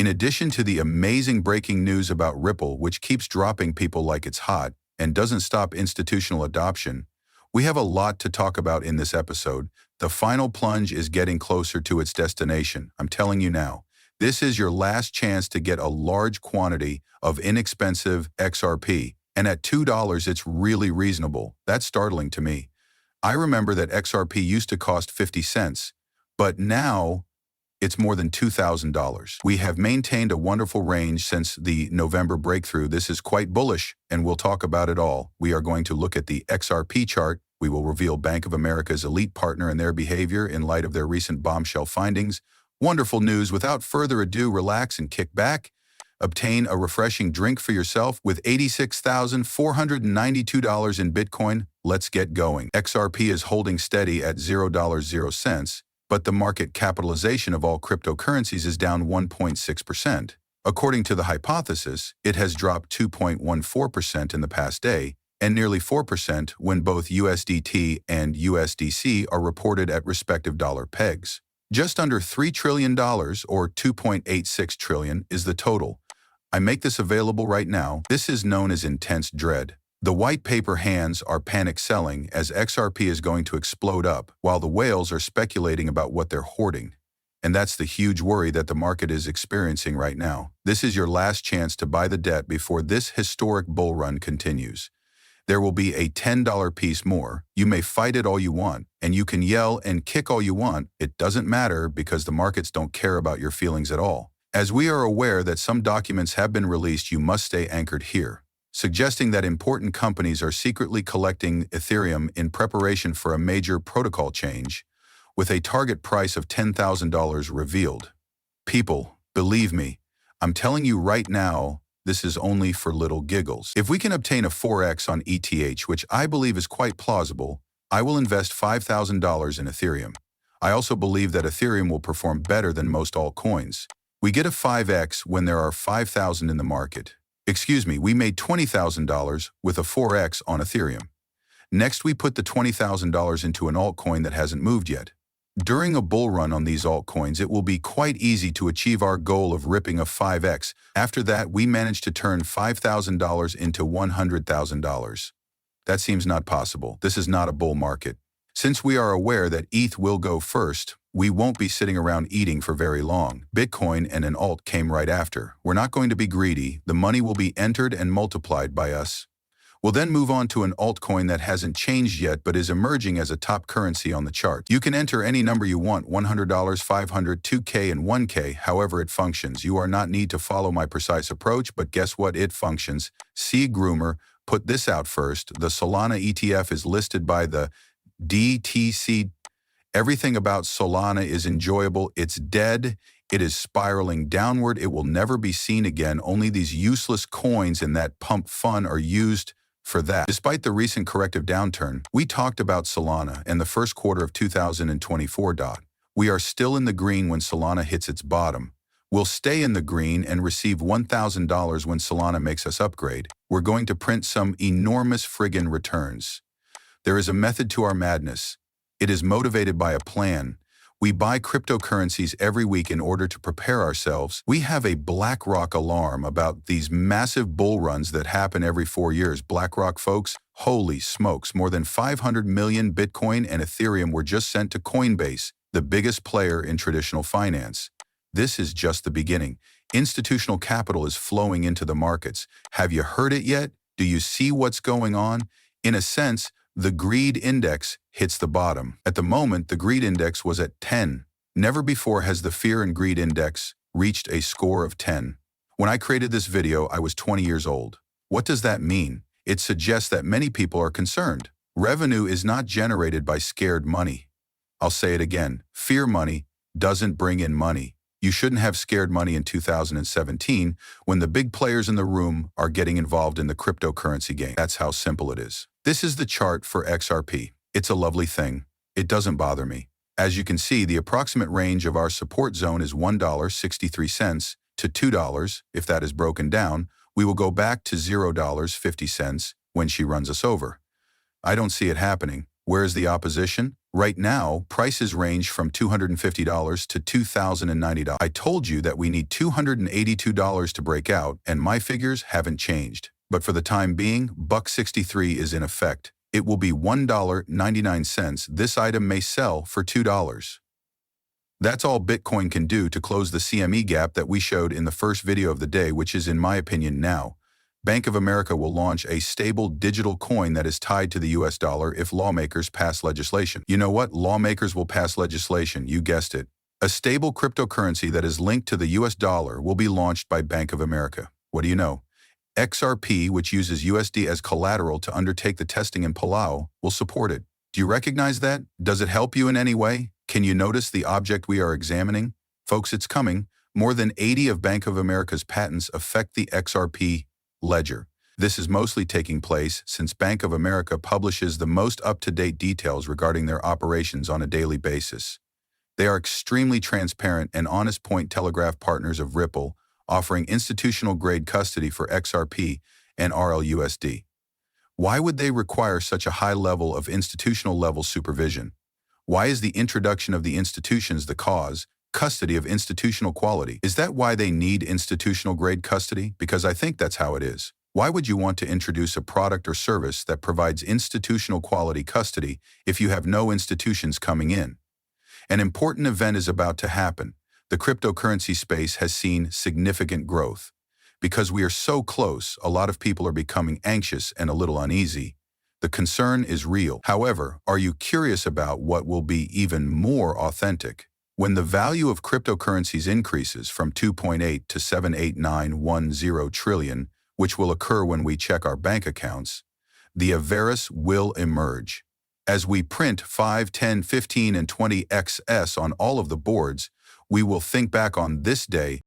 In addition to the amazing breaking news about Ripple, which keeps dropping people like it's hot and doesn't stop institutional adoption, we have a lot to talk about in this episode. The final plunge is getting closer to its destination. I'm telling you now, this is your last chance to get a large quantity of inexpensive XRP. And at $2, it's really reasonable. That's startling to me. I remember that XRP used to cost 50 cents, but now it's more than $2,000. We have maintained a wonderful range since the November breakthrough. This is quite bullish, and we'll talk about it all. We are going to look at the XRP chart. We will reveal Bank of America's elite partner and their behavior in light of their recent bombshell findings. Wonderful news. Without further ado, relax and kick back. Obtain a refreshing drink for yourself with $86,492 in Bitcoin. Let's get going. XRP is holding steady at $0.00, but the market capitalization of all cryptocurrencies is down 1.6%. According to the hypothesis, it has dropped 2.14% in the past day, and nearly 4% when both USDT and USDC are reported at respective dollar pegs. Just under $3 trillion, or $2.86 trillion, is the total. I make this available right now. This is known as intense dread. The white paper hands are panic selling as XRP is going to explode up, while the whales are speculating about what they're hoarding. And that's the huge worry that the market is experiencing right now. This is your last chance to buy the debt before this historic bull run continues. There will be a $10 piece more. You may fight it all you want, and you can yell and kick all you want. It doesn't matter because the markets don't care about your feelings at all. As we are aware that some documents have been released, you must stay anchored here, suggesting that important companies are secretly collecting Ethereum in preparation for a major protocol change, with a target price of $10,000 revealed. People, believe me, I'm telling you right now, this is only for little giggles. If we can obtain a 4x on ETH, which I believe is quite plausible, I will invest $5,000 in Ethereum. I also believe that Ethereum will perform better than most altcoins. We get a 5x when there are 5,000 in the market. Excuse me, we made $20,000 with a 4x on Ethereum. Next, we put the $20,000 into an altcoin that hasn't moved yet. During a bull run on these altcoins, it will be quite easy to achieve our goal of ripping a 5x. After that, we managed to turn $5,000 into $100,000. That seems not possible. This is not a bull market. Since we are aware that ETH will go first, we won't be sitting around eating for very long. Bitcoin and an alt came right after. We're not going to be greedy. The money will be entered and multiplied by us. We'll then move on to an altcoin that hasn't changed yet but is emerging as a top currency on the chart. You can enter any number you want, $100, $500, $2K, and $1K, however it functions. You are not need to follow my precise approach, but guess what? It functions. See Groomer, put this out first. The Solana ETF is listed by the DTC. Everything about Solana is enjoyable. It's dead. It is spiraling downward. It will never be seen again. Only these useless coins and that pump fun are used for that. Despite the recent corrective downturn, we talked about Solana and the first quarter of 2024. We are still in the green when Solana hits its bottom. We'll stay in the green and receive $1,000 when Solana makes us upgrade. We're going to print some enormous friggin' returns. There is a method to our madness. It is motivated by a plan. We buy cryptocurrencies every week in order to prepare ourselves. We have a BlackRock alarm about these massive bull runs that happen every 4 years. BlackRock folks, holy smokes, more than 500 million Bitcoin and Ethereum were just sent to Coinbase, the biggest player in traditional finance. This is just the beginning. Institutional capital is flowing into the markets. Have you heard it yet? Do you see what's going on? In a sense, the greed index hits the bottom. At the moment, the greed index was at 10. Never before has the fear and greed index reached a score of 10. When I created this video, I was 20 years old. What does that mean? It suggests that many people are concerned. Revenue is not generated by scared money. I'll say it again. Fear money doesn't bring in money. You shouldn't have scared money in 2017 when the big players in the room are getting involved in the cryptocurrency game. That's how simple it is. This is the chart for XRP. It's a lovely thing. It doesn't bother me. As you can see, the approximate range of our support zone is $1.63 to $2. If that is broken down, we will go back to $0.50 when she runs us over. I don't see it happening. Where's the opposition? Right now, prices range from $250 to $2,090. I told you that we need $282 to break out, and my figures haven't changed. But for the time being, $1.63 is in effect. It will be $1.99. This item may sell for $2. That's all Bitcoin can do to close the CME gap that we showed in the first video of the day, which is, in my opinion, now. Bank of America will launch a stable digital coin that is tied to the US dollar if lawmakers pass legislation. You know what? Lawmakers will pass legislation, you guessed it. A stable cryptocurrency that is linked to the US dollar will be launched by Bank of America. What do you know? XRP, which uses USD as collateral to undertake the testing in Palau, will support it. Do you recognize that? Does it help you in any way? Can you notice the object we are examining? Folks, it's coming. More than 80 of Bank of America's patents affect the XRP ledger. This is mostly taking place since Bank of America publishes the most up-to-date details regarding their operations on a daily basis. They are extremely transparent and honest point telegraph partners of Ripple, offering institutional-grade custody for XRP and RLUSD. Why would they require such a high level of institutional-level supervision? Why is the introduction of the institutions the cause, custody of institutional quality? Is that why they need institutional-grade custody? Because I think that's how it is. Why would you want to introduce a product or service that provides institutional quality custody if you have no institutions coming in? An important event is about to happen. The cryptocurrency space has seen significant growth. Because we are so close, a lot of people are becoming anxious and a little uneasy. The concern is real. However, are you curious about what will be even more authentic? When the value of cryptocurrencies increases from 2.8 to 78910 trillion, which will occur when we check our bank accounts, the avarice will emerge. As we print 5, 10, 15, and 20 XS on all of the boards, we will think back on this day